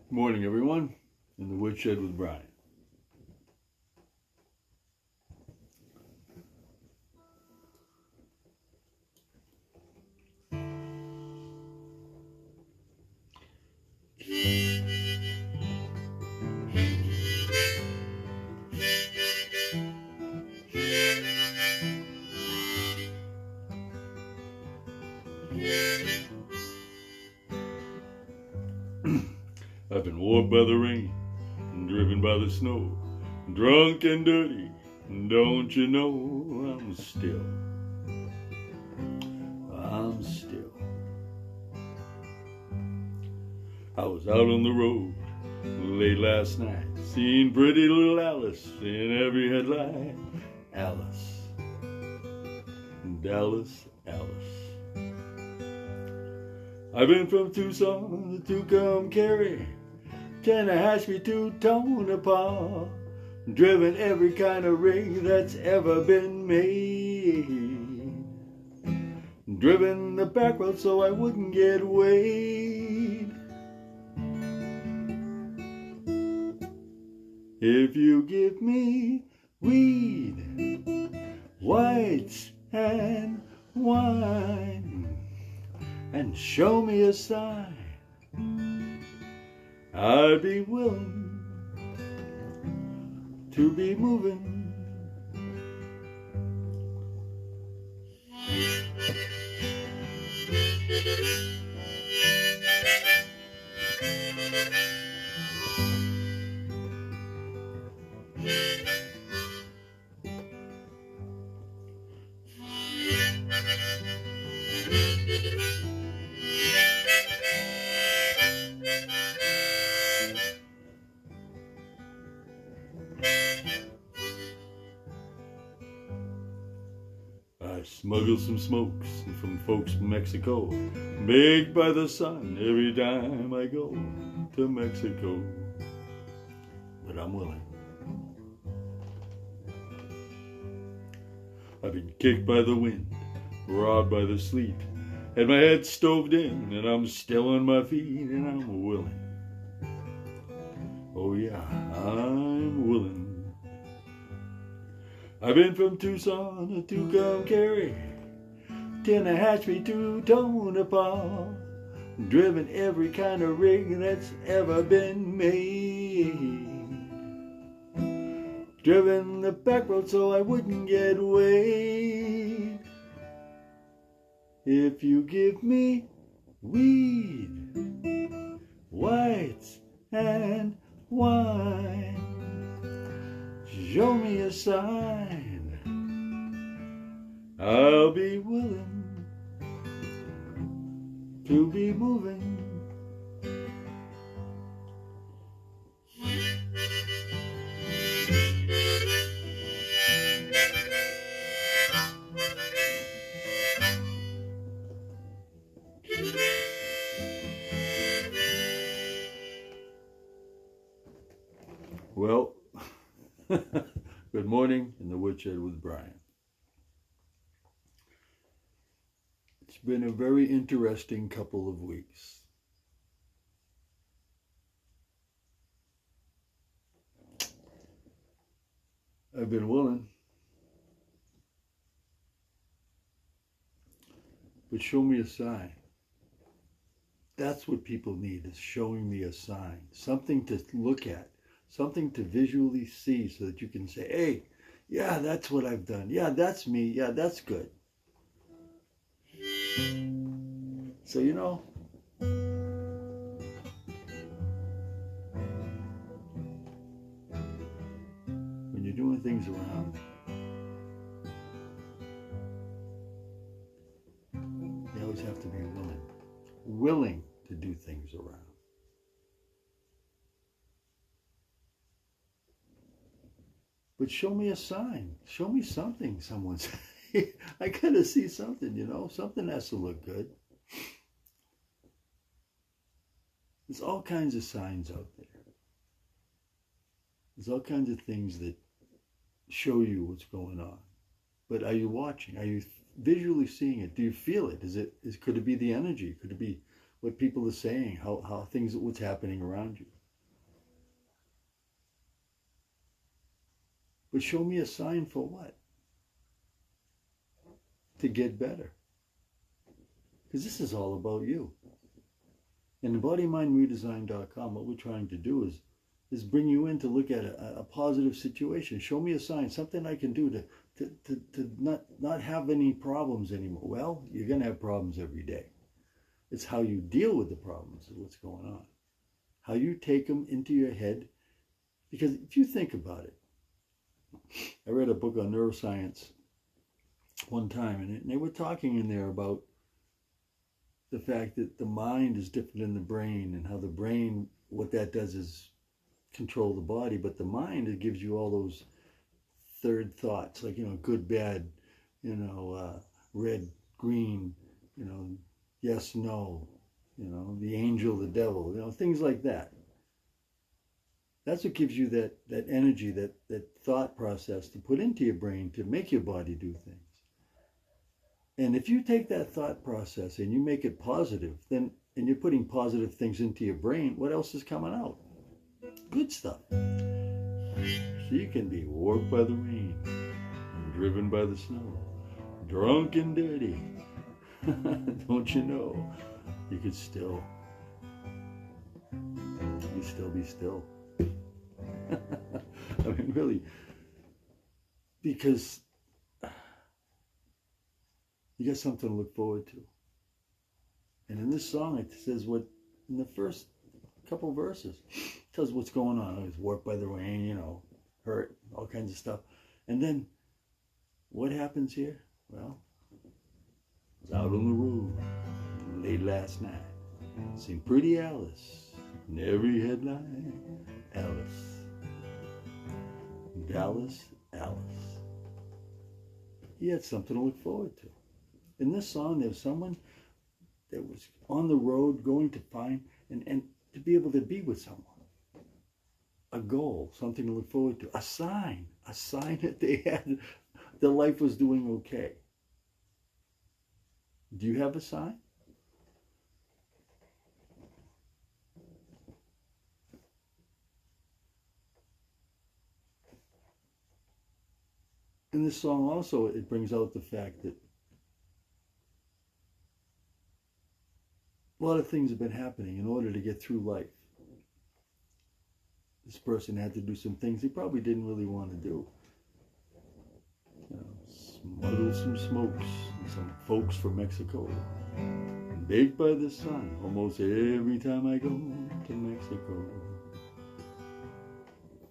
Morning, everyone, in the woodshed with Brian. I've been warped by the rain, and driven by the snow, drunk and dirty, and don't you know I'm still. I was out on the road late last night, seeing pretty little Alice in every headlight. Alice, Dallas, Alice. I've been from Tucson to Tucumcari, Tallahassee to Tonopah, driven every kind of rig that's ever been made, driven the back road so I wouldn't get weighed. If you give me weed, whites and wine, and show me a sign, I'd be willing to be moving. I smuggle some smokes from folks from Mexico, baked by the sun every time I go to Mexico. But I'm willing. I've been kicked by the wind, robbed by the sleet, had my head stoved in, and I'm still on my feet, and I'm willing. Oh yeah, I'm willing. I've been from Tucson to Tucumcari, Tallahassee to Tonopah, driven every kind of rig that's ever been made, driven the back road so I wouldn't get weighed. If you give me weed, whites and wine, show me a sign, I'll be willing to be moving. Well, good morning in the woodshed with Brian. It's been a very interesting couple of weeks. I've been willing, but show me a sign. That's what people need, is showing me a sign, something to look at, something to visually see so that you can say, hey, yeah, that's what I've done. Yeah, that's me. Yeah, that's good. So, you know, when you're doing things around, you always have to be willing to do things around. But show me a sign. Show me something, someone said. I gotta see something, you know. Something has to look good. There's all kinds of signs out there. There's all kinds of things that show you what's going on. But are you watching? Are you visually seeing it? Do you feel it? Could it be the energy? Could it be what people are saying? How things, what's happening around you? But show me a sign for what? To get better. Because this is all about you. And bodymindredesign.com, what we're trying to do is bring you in to look at a positive situation. Show me a sign, something I can do to not have any problems anymore. Well, you're going to have problems every day. It's how you deal with the problems is what's going on. How you take them into your head. Because if you think about it, I read a book on neuroscience one time, and they were talking in there about the fact that the mind is different than the brain, and how the brain, what that does is control the body, but the mind, it gives you all those third thoughts, like, good, bad, red, green, yes, no, the angel, the devil, things like that. That's what gives you that energy, that thought process to put into your brain to make your body do things. And if you take that thought process and you make it positive, and you're putting positive things into your brain, what else is coming out? Good stuff. So you can be warped by the rain, and driven by the snow, drunk and dirty. Don't you know? You could still be still. I mean, really, because you got something to look forward to. And in this song, it says in the first couple verses, it tells what's going on. It's warped by the rain, hurt, all kinds of stuff. And then, what happens here? Well, I was out on the road late last night. Seen pretty Alice in every headline. Alice. Dallas, Alice. He had something to look forward to. In this song, there was someone that was on the road going to find and to be able to be with someone. A goal, something to look forward to. A sign that they had, their life was doing okay. Do you have a sign? In this song also, it brings out the fact that a lot of things have been happening in order to get through life. This person had to do some things he probably didn't really want to do. Smuggle some smokes and some folks from Mexico. Baked by the sun almost every time I go to Mexico.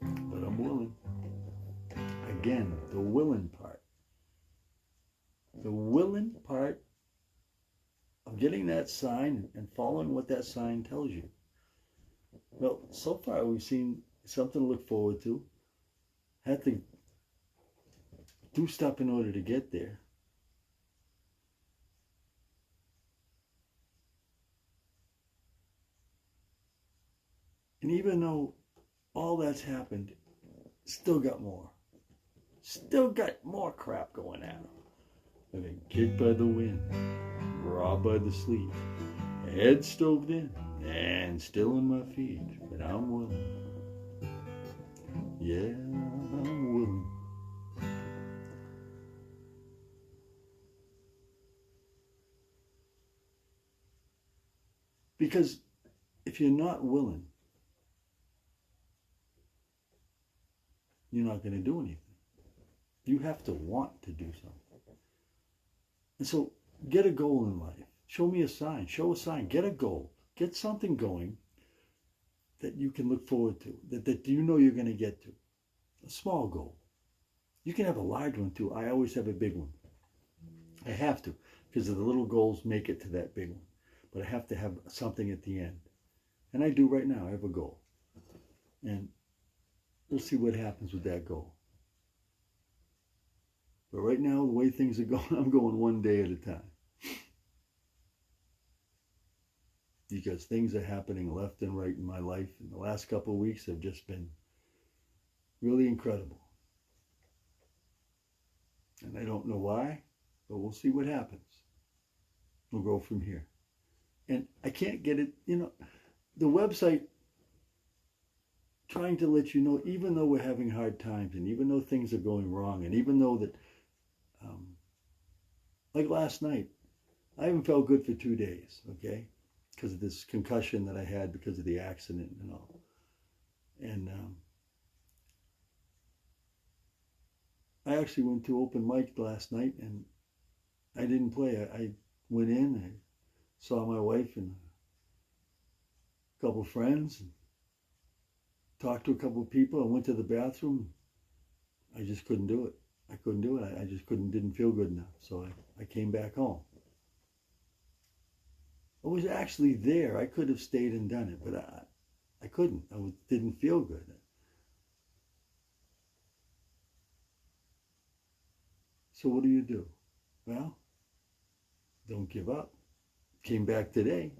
But I'm willing. Again, the willing part. The willing part of getting that sign and following what that sign tells you. Well, so far we've seen something to look forward to. Had to do stuff in order to get there. And even though all that's happened, still got more. Still got more crap going on. I've been kicked by the wind, robbed by the sleet, head stoved in, and still on my feet. But I'm willing. Yeah, I'm willing. Because if you're not willing, you're not going to do anything. You have to want to do something. And so get a goal in life. Show me a sign. Show a sign. Get a goal. Get something going that you can look forward to, that you know you're going to get to. A small goal. You can have a large one too. I always have a big one. I have to, because the little goals make it to that big one. But I have to have something at the end. And I do right now. I have a goal. And we'll see what happens with that goal. But right now, the way things are going, I'm going one day at a time. Because things are happening left and right in my life. And the last couple of weeks have just been really incredible. And I don't know why, but we'll see what happens. We'll go from here. And I can't get it, the website trying to let you know, even though we're having hard times, and even though things are going wrong, and even though that, like last night, I haven't felt good for 2 days, okay? Because of this concussion that I had because of the accident and all. And I actually went to open mic last night, and I didn't play. I went in, I saw my wife and a couple friends, and talked to a couple of people. I went to the bathroom. I just couldn't do it. I couldn't do it. I just didn't feel good enough. So I came back home. I was actually there. I could have stayed and done it, but I couldn't. Didn't feel good. So what do? Well, don't give up. Came back today.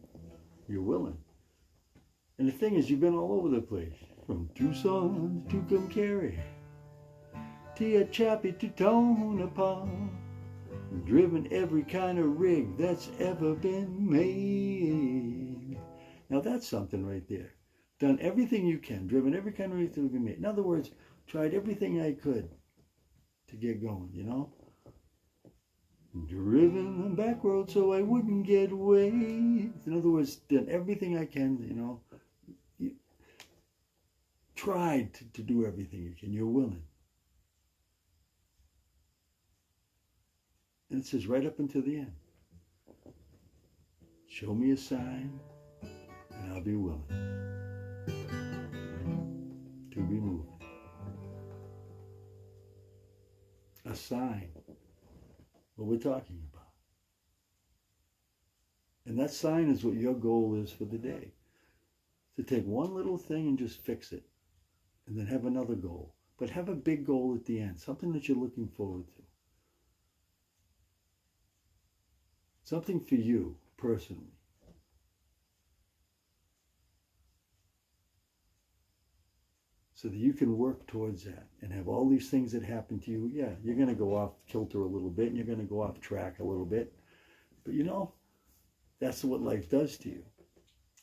You're willing. And the thing is, you've been all over the place. From Tucson to Tucumcari, Tehachapi to Tonopah, driven every kind of rig that's ever been made. Now that's something right there. Done everything you can, driven every kind of rig that can be made. In other words, tried everything I could to get going, you know? Driven the back road so I wouldn't get away. In other words, done everything I can, you know? Tried to do everything you can. You're willing. And it says right up until the end. Show me a sign and I'll be willing to be moving. A sign. What we're talking about. And that sign is what your goal is for the day. To take one little thing and just fix it. And then have another goal. But have a big goal at the end. Something that you're looking forward to. Something for you, personally. So that you can work towards that. And have all these things that happen to you. Yeah, you're going to go off kilter a little bit. And you're going to go off track a little bit. But you know, that's what life does to you.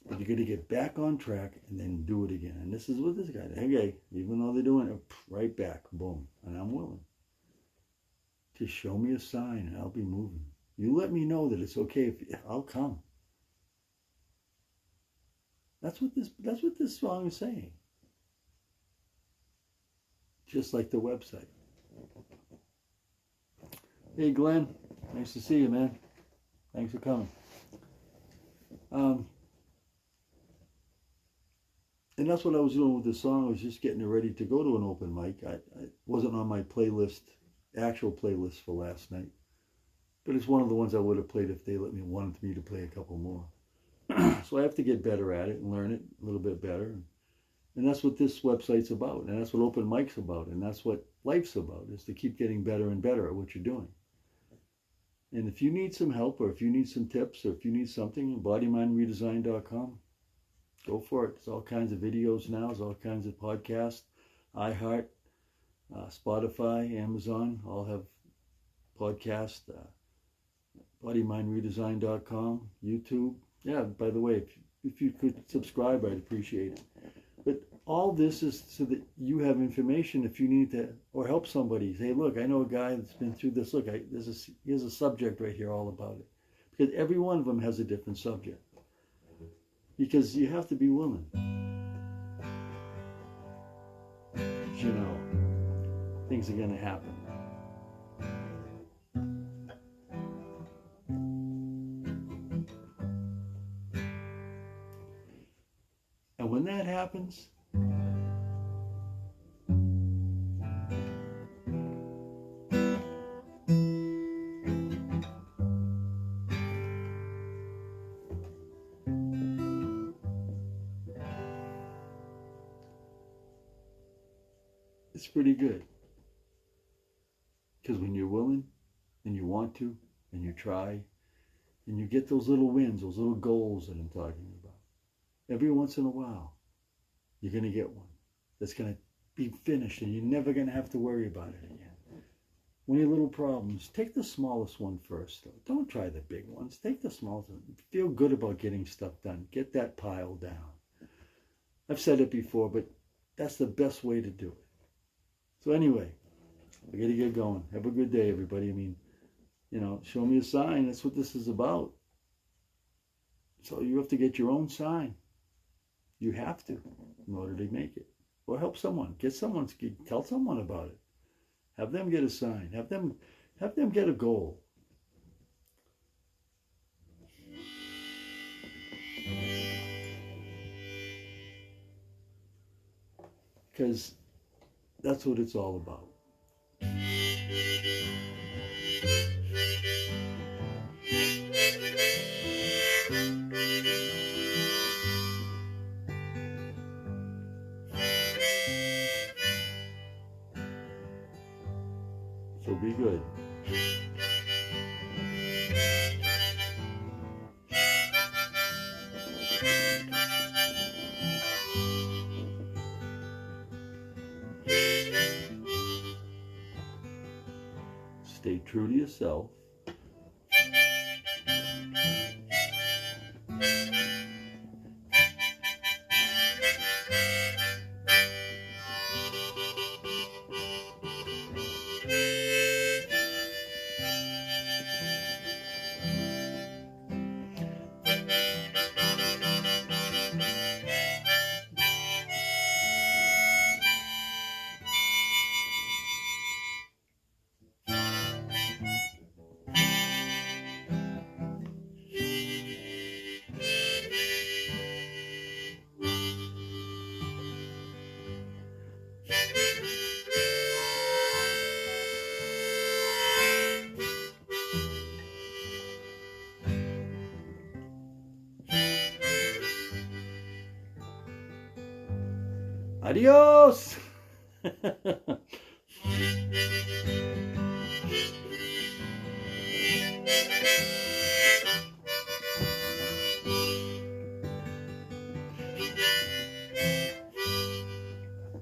But you're going to get back on track and then do it again. And this is what this guy did. Okay, even though they're doing it, right back, boom. And I'm willing. Just show me a sign and I'll be moving. You let me know that it's okay. I'll come. That's what this song is saying. Just like the website. Hey, Glenn. Nice to see you, man. Thanks for coming. And that's what I was doing with the song. I was just getting it ready to go to an open mic. I wasn't on my playlist, actual playlist for last night. But it's one of the ones I would have played if they wanted me to play a couple more. So I have to get better at it and learn it a little bit better. And that's what this website's about. And that's what open mic's about. And that's what life's about, is to keep getting better and better at what you're doing. And if you need some help, or if you need some tips, or if you need something, bodymindredesign.com. Go for it. There's all kinds of videos now. There's all kinds of podcasts. iHeart, Spotify, Amazon, all have podcasts. Bodymindredesign.com, YouTube. Yeah, by the way, if you could subscribe, I'd appreciate it. But all this is so that you have information if you need to, or help somebody. Say, look, I know a guy that's been through this. Look, here's a subject right here all about it. Because every one of them has a different subject. Because you have to be willing. You know, things are going to happen. And when that happens, it's pretty good. Because when you're willing and you want to and you try and you get those little wins, those little goals that I'm talking about, every once in a while, you're going to get one that's going to be finished and you're never going to have to worry about it again. When you have little problems, take the smallest one first. Though. Don't try the big ones. Take the smallest one. Feel good about getting stuff done. Get that pile down. I've said it before, but That's the best way to do it. So anyway, I got to get going. Have a good day, everybody. I mean, show me a sign. That's what this is about. So you have to get your own sign. You have to in order to make it. Or help someone. Tell someone about it. Have them get a sign. Have them get a goal. Because that's what it's all about. So be good. Stay true to yourself. Adios!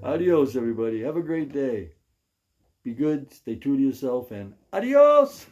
Adios, everybody. Have a great day. Be good, stay true to yourself, and adios!